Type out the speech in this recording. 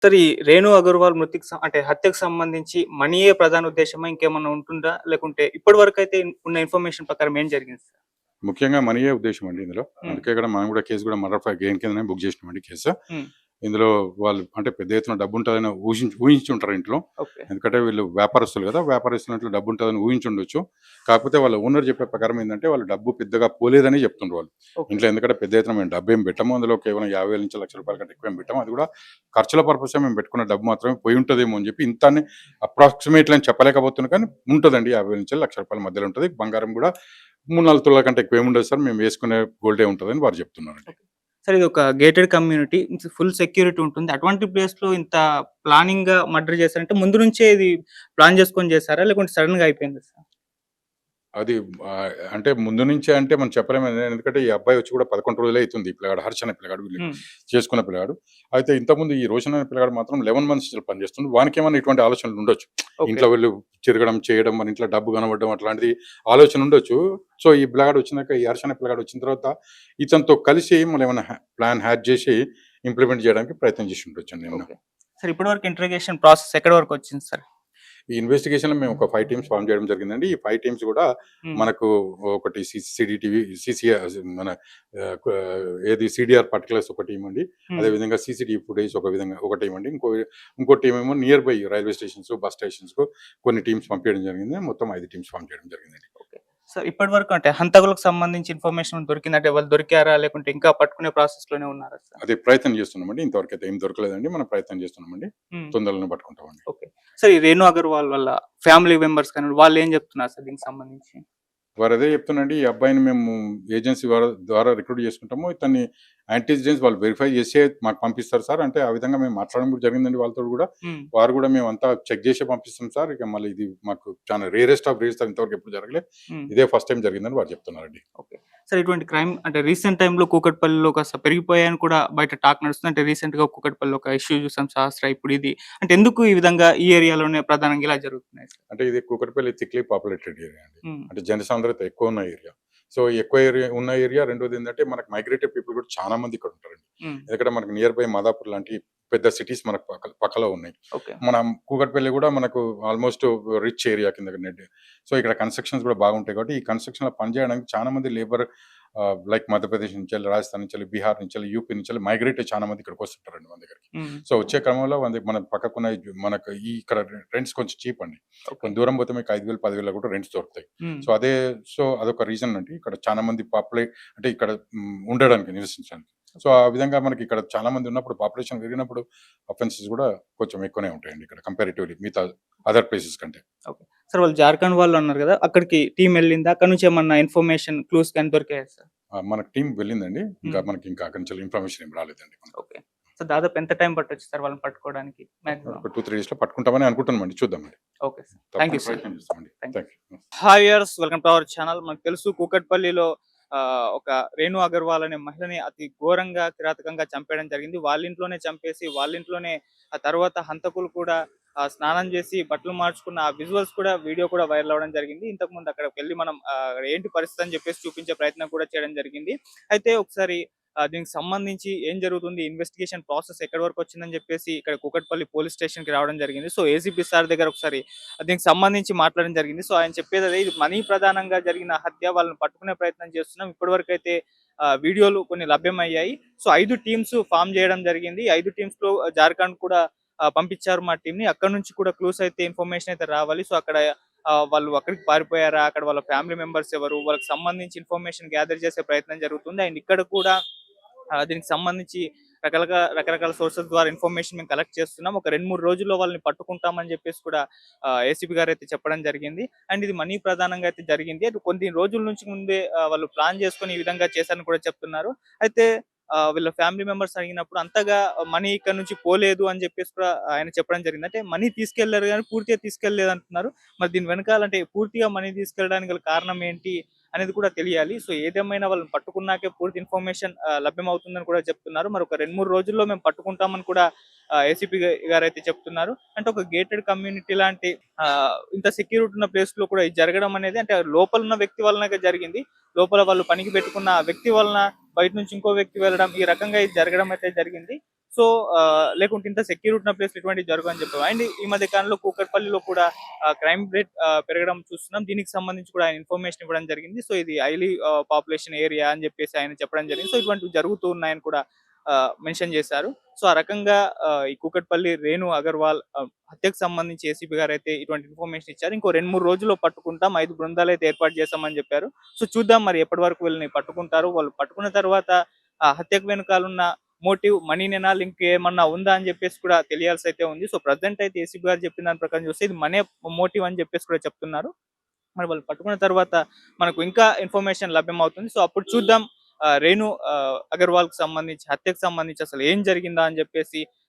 Sir ఈ 'రేణు అగర్వాల్' అంటే హత్యకు సంబంధించి మనీయే ప్రధాన ఉద్దేశ్యమా? ఇంకేమన్నా ఉంటుందా? లేకుంటే ఇప్పటి వరకైతే ఉన్న ఇన్ఫర్మేషన్ ప్రకారం ఏం జరిగింది సార్? ముఖ్యంగా మనీయే ఉద్దేశ్యం అండి ఇందులో. హ్మ్. అందుకే కూడా మనం కూడా కేసు కూడా మర్డర్ ఫర్ గెయిన్ కిందనే బుక్ చేసినామండి కేసు. హ్మ్. ఇందులో వాళ్ళు అంటే పెద్ద ఎత్తున డబ్బుంటదని ఊహించుంటారు ఇంట్లో. ఓకే. ఎందుకంటే వీళ్ళు వ్యాపారస్తులు గదా! వ్యాపారస్తుల ఇంట్లో డబ్బుంటదని ఊహించుండొచ్చు. కాకపోతే వాళ్ళ ఓనర్ చెప్పే ప్రకారం ఏందంటే వాళ్ళు డబ్బు పెద్దగా పోలేదని చెప్తుండ్రు వాళ్ళు. ఓకే. ఇంట్లో ఎందుకంటే పెద్ద ఎత్తున మేము డబ్బేం పెట్టము. అందులో కేవలం 50,000 నుంచి రూ. 1,00,000 కంటే ఎక్కువేం పెట్టము. అది కూడా ఖర్చుల పర్పసే మేము పెట్టుకున్న డబ్బు మాత్రమే పోయి ఉంటదేమో అని చెప్పి ఇంత అని అప్రాక్సిమేట్‌లీ అని చెప్పలేకపోతున్నా కానీ ఉంటదండి. 50,000 నుంచి రూ. 1,00,000 మధ్యలో ఉంటది. బంగారం కూడా 3, 4 తులాల కంటే ఎక్కువేముండదు సార్. మేము వేసుకునే గోల్డే ఉంటదని వారు చెప్తున్నారండి. ఓకే. సార్ ఇదొక గేటెడ్ కమ్యూనిటీ. ఫుల్ సెక్యూరిటీ ఉంటుంది. అటువంటి ప్లేస్‌లో ఇంత ప్లానింగ్‌గా మర్డర్ చేశారంటే ముందు నుంచే ఇది ప్లాన్ చేసుకొని చేసారా? లేకుంటే సడెన్‌గా అయిపోయిందా సార్? అది అంటే ముందు నుంచే అంటే మనం చెప్పలేమండి. ఎందుకంటే ఈ అబ్బాయి వచ్చి కూడా 11 రోజులే అయితుంది. ఈ పిల్లగాడు హర్ష అనే పిల్లగాడు వీళ్ళు హ్మ్. చేసుకున్న పిల్లగాడు. అయితే ఇంతకుముందు ఈ రోషన్ అనే పిల్లగాడు మాత్రం 11 మంత్స్ నుంచి పనిచేస్తుండు. వానికేమన్నా ఇటువంటి ఆలోచనలు ఉండొచ్చు. ఓకే. ఇంట్లో వీళ్ళు తిరగడం, చేయడం, మన ఇంట్లో డబ్బు కనబడడం అట్లాంటిది ఆలోచన ఉండొచ్చు. సో, ఈ పిల్లగాడు వచ్చినాక ఈ హర్ష అనే పిల్లగాడు వచ్చిన తర్వాత ఇతనితో కలిసి మళ్ళేమన్నా ప్లాన్ హ్యాక్ చేసి ఇంప్లిమెంట్ చేయడానికి ప్రయత్నం చేసి ఉండొచ్చండి ఏమన్నా. ఓకే. సార్ ఇప్పటి వరకు ఇంటరాగేషన్ ప్రాసెస్ ఎక్కడి వరకు వచ్చింది సార్? ఈ ఇన్వెస్టిగేషన్‌లో మేము ఒక 5 టీమ్స్ ఫార్మ్ చేయడం జరిగిందండి. ఈ 5 టీమ్స్ గూడా హ్మ్. మనకు ఒకటి సీసీటీవీ, మన ఏది సీడీఆర్ పర్టిక్యులర్స్ ఒక టీమ్ అండి. హ్మ్. అదేవిధంగా సీసీటీవీ ఫుటేజ్ ఒక విధంగా ఒక టీమ్ అండి. ఇంకో టీమ్ ఏమో near by railway stations, bus స్టేషన్స్‌కు కొన్ని టీమ్స్ పంపియడం జరిగింది. మొత్తం 5 టీమ్స్ ఫార్మ్ చేయడం జరిగిందండి. ఓకే. సార్ ఇప్పటి వరకు అంటే హంతకులకు సంబంధించి ఇన్ఫర్మేషన్ దొరికిందా? అంటే వాళ్ళు దొరికారా? లేకుంటే ఇంకా పట్టుకునే ప్రాసెస్‌లోనే ఉన్నారా సార్? అదే ప్రయత్నం చేస్తున్నామండి. ఇంతవరకైతే ఏం దొరకలేదండి. మనం ప్రయత్నం చేస్తున్నామండి. హ్మ్. తొందరలోనే పట్టుకుంటామండి. ఓకే. సార్ ఈ 'రేణు అగర్వాల్' వాళ్ళ ఫ్యామిలీ మెంబర్స్ కానివ్వండి, వాళ్ళేం జెప్తున్నారు సార్ దీనికి సంబంధించి? వారదే చెప్తున్నాండి. ఈ అబ్బాయిని మేము ఏజెన్సీ ద్వారా రిక్రూట్ చేసుకుంటాము. ఇతన్ని యాంటిసిడెంట్స్ వాళ్ళు వెరిఫై చేసే మాకు పంపిస్తారు సార్. అంటే ఆ విధంగా మేము మాట్లాడడం కూడా జరిగిందండి వాళ్ళతోటి గూడా. హ్మ్. వారు గూడా మేమంతా చెక్ జేసే పంపిస్తాం సార్. ఇక మళ్ళీ ఇది మాకు చాలా రేరెస్ట్ ఆఫ్ రేర్స్ సార్. ఇంతవరకు ఎప్పుడు జరగలే. హ్మ్. ఇదే ఫస్ట్ టైమ్ జరిగిందని వారు చెప్తున్నారండి. ఓకే. సార్ ఇటువంటి క్రైమ్ అంటే రీసెంట్ టైమ్‌లో కూకట్పల్లిలో కాస్త పెరిగిపోయాయని కూడా బయట టాక్ నడుస్తుంది. అంటే రీసెంట్‌గా కూకట్పల్లిలో ఒక ఇష్యూ చూసాం సహస్ర. ఇప్పుడు ఇది అంటే ఎందుకు ఈ విధంగా ఈ ఏరియాలోనే ప్రధానంగా ఇలా జరుగుతున్నాయి సార్? అంటే ఇది కూకట్పల్లి థిక్‌లీ పాపులేటెడ్ ఏరియా అండి. హ్మ్. అంటే జనసాంద్రత ఎక్కువ ఉన్న ఏరియా. సో, ఎక్కువ ఏరియా ఉన్న ఏరియా రెండోదేంటంటే మనకు మైగ్రేటెడ్ పీపుల్ కూడా చాలా మంది ఇక్కడ ఉంటారండి. హ్మ్. ఎందుకంటే మనకు నియర్ బై మాదాపూర్ లాంటి పెద్ద సిటీస్ మనకు పక్కలో ఉన్నాయి. ఓకే. మనం కూకట్పల్లి గూడా మనకు ఆల్‌మోస్ట్ రిచ్ ఏరియా కిందకి నెట్. సో, ఇక్కడ కన్‌స్ట్రక్షన్స్ గూడా బాగుంటాయి కాబట్టి, ఈ కన్‌స్ట్రక్షన్‌లో పని చేయడానికి చాలా మంది లేబర్ లైక్ మధ్యప్రదేశ్ నుంచెల్లి, రాజస్థాన్ నుంచెల్లి, బీహార్ నుంచెల్లి, యూపీ నుంచెల్లి మైగ్రేట్ అయ్యి చాలా మంది ఇక్కడికొస్తుంటారండి మన దగ్గరికి. హ్మ్. సో, వచ్చే క్రమంలో మన పక్కకున్న మనకు ఇక్కడ రెంట్స్ కొంచెం చీప్ అండి. ఓకే. కొంచెం దూరం పోతే మీకు 5,000, 10,000 కూడా రెంట్స్ దొరుకుతాయి. హ్మ్. సో, సో, అదొక రీజన్ అండి. ఇక్కడ చాలా మంది అంటే ఇక్కడ ఉండడానికి, నివసించడానికి. సో, ఆ విధంగా మనకి ఇక్కడ చాలా మంది ఉన్నప్పుడు పాపులేషన్ పెరిగినప్పుడు అఫెన్సెస్ గూడా కొంచెం ఎక్కువనే ఉంటాయండి ఇక్కడ కంపారిటివ్‌లీ మిగతా అదర్ ప్లేసెస్ కంటే. ఓకే. సార్ వాళ్ళు జార్ఖండ్ వాళ్ళు అన్నారు గదా! అక్కడికి టీమ్ ఎళ్ళిందా? అక్కడి నుంచి ఏమన్నా ఇన్ఫర్మేషన్, క్లూస్ గాని దొరికాయా సార్? మనకు టీమ్ వెళ్ళిందండి. హ్మ్. ఇంకా అక్కడి నుంచి ఇన్ఫర్మేషన్ ఏం రాలేదండి మనకు. ఓకే. సో దాదాపు ఎంత టైం పట్టొచ్చు సార్ వాళ్ళని పట్టుకోవడానికి మాక్సిమం? ఒక 2, 3 డేస్‌లో పట్టుకుంటామని అనుకుంటున్నామండి. చూద్దామండి. Okay sir. థాంక్ యూ తప్పకుండా సార్. ప్రయత్నం చేస్తామండి. Thank you. Thank you. Hi viewers, welcome to our channel. మనకు తెలుసు కూకట్పల్లిలో ఒక 'రేణు అగర్వాల్' అనే మహిళని అతి ఘోరంగా, కిరాతకంగా చంపేయడం జరిగింది. వాళ్ళ ఇంట్లోనే చంపేసి, వాళ్ళ ఇంట్లోనే ఆ తర్వాత హంతకులు కూడా స్నానం చేసి బట్టలు మార్చుకున్న ఆ విజువల్స్ కూడా, వీడియో కూడా వైరల్ అవ్వడం జరిగింది. ఇంతకుముందు అక్కడికెళ్ళి మనం ఏంటి పరిస్థితి అని చెప్పేసి చూపించే ప్రయత్నం కూడా చేయడం జరిగింది. అయితే ఒకసారి దీనికి సంబంధించి ఏం జరుగుతుంది? ఇన్వెస్టిగేషన్ ప్రాసెస్ ఎక్కడి వరకు వచ్చిందని చెప్పేసి ఇక్కడ కూకట్పల్లి పోలీస్ స్టేషన్‌కి రావడం జరిగింది. సో, ఏసీపీ సార్ దగ్గర ఒకసారి దీనికి సంబంధించి మాట్లాడడం జరిగింది. సో, ఆయన చెప్పేది అదే, ఇది మనీ ప్రధానంగా జరిగిన హత్య. వాళ్ళని పట్టుకునే ప్రయత్నం చేస్తున్నాం. ఇప్పటివరకైతే వీడియోలు కొన్ని లభ్యమయ్యాయి. సో, 5 టీమ్స్ ఫార్మ్ చేయడం జరిగింది. 5 టీమ్స్‌లో జార్ఖండ్ కూడా పంపించారు మా టీమ్‌ని. అక్కడి నుంచి కూడా క్లూస్ అయితే, ఇన్ఫర్మేషన్ అయితే రావాలి. సో, అక్కడ వాళ్ళు అక్కడికి పారిపోయారా? అక్కడ వాళ్ళ ఫ్యామిలీ మెంబర్స్ ఎవరు? వాళ్ళకి సంబంధించి ఇన్ఫర్మేషన్ గ్యాదర్ చేసే ప్రయత్నం జరుగుతుంది. అండ్ ఇక్కడ కూడా దీనికి సంబంధించి రకరకాల సోర్సెస్ ద్వారా ఇన్ఫర్మేషన్ మేము కలెక్ట్ చేస్తున్నాం. ఒక 2, 3 రోజుల్లో వాళ్ళని పట్టుకుంటామని చెప్పేసి కూడా ఏసీపీ గారైతే చెప్పడం జరిగింది. అండ్ ఇది మనీ ప్రధానంగా అయితే జరిగింది. అది కొన్ని రోజుల నుంచి ముందే వాళ్ళు ప్లాన్ చేసుకొని ఈ విధంగా చేశారని కూడా చెప్తున్నారు. అయితే వీళ్ళ ఫ్యామిలీ మెంబర్స్ అడిగినప్పుడు అంతగా మనీ ఇక్కడ నుంచి పోలేదు అని చెప్పేసి కూడా ఆయన చెప్పడం జరిగింది. అంటే మనీ తీసుకెళ్లారు గానీ పూర్తిగా తీసుకెళ్ళలేదంటున్నారు. మరి దీని వెనకాల అంటే పూర్తిగా మనీ తీసుకెళ్ళడానికి గల కారణం ఏంటి అనేది కూడా తెలియాలి. సో, ఏదేమైనా వాళ్ళని పట్టుకున్నాకే పూర్తి ఇన్ఫర్మేషన్ లభ్యమవుతుందని కూడా చెప్తున్నారు. మరి ఒక 2, 3 రోజుల్లో మేము పట్టుకుంటామని కూడా ఏసీపీ గారైతే చెప్తున్నారు. అంటే ఒక గేటెడ్ కమ్యూనిటీ లాంటి ఇంత సెక్యూరిటీ ఉన్న ప్లేస్‌లో కూడా ఇది జరగడం అనేది, అంటే లోపల ఉన్న వ్యక్తి వలనగా జరిగింది. లోపల వాళ్ళు పనికి పెట్టుకున్న ఆ వ్యక్తి వలన బయట నుంచి ఇంకో వ్యక్తి వెళ్ళడం, ఈ రకంగా ఇది జరగడం అయితే జరిగింది. సో లేకుంటే ఇంత సెక్యూర్ ఉన్న ప్లేస్ ఇటువంటివి జరగని చెప్పారు. అండ్ ఈ మధ్య కాలంలో కూకట్పల్లిలో కూడా క్రైమ్ రేట్ పెరగడం చూస్తున్నాం. దీనికి సంబంధించి కూడా ఆయన ఇన్ఫర్మేషన్ ఇవ్వడం జరిగింది. సో ఇది హైలీ పాపులేషన్ ఏరియా అని చెప్పేసి ఆయన చెప్పడం జరిగింది. సో ఇటువంటివి జరుగుతూ ఉన్నాయని కూడా మెన్షన్ చేశారు. సో ఆ రకంగా ఈ కూకట్పల్లి రేణు అగర్వాల్ హత్యకు సంబంధించి ఏసీపీ గారు అయితే ఇటువంటి ఇన్ఫర్మేషన్ ఇచ్చారు. ఇంకో 2, 3 రోజుల్లో పట్టుకుంటాం. 5 బృందాలు అయితే ఏర్పాటు చేస్తామని చెప్పారు. సో చూద్దాం మరి ఎప్పటి వరకు వీళ్ళని పట్టుకుంటారు. వాళ్ళు పట్టుకున్న తర్వాత ఆ హత్యకు వెనకాలన్న మోటివ్ మనీనేనా, లింక్ ఏమన్నా ఉందా అని చెప్పేసి కూడా తెలియాల్సి అయితే ఉంది. సో ప్రెజెంట్ అయితే ఏసీపీ గారు చెప్పిన దాని ప్రకారం చూస్తే ఇది మనీ మోటివ్ అని చెప్పేసి కూడా చెప్తున్నారు. మరి వాళ్ళు పట్టుకున్న తర్వాత మనకు ఇంకా ఇన్ఫర్మేషన్ లభ్యమవుతుంది. సో అప్పుడు చూద్దాం రేణు అగర్వాల్‌కి సంబంధించి హత్యకు సంబంధించి అసలు ఏం జరిగిందా అని చెప్పేసి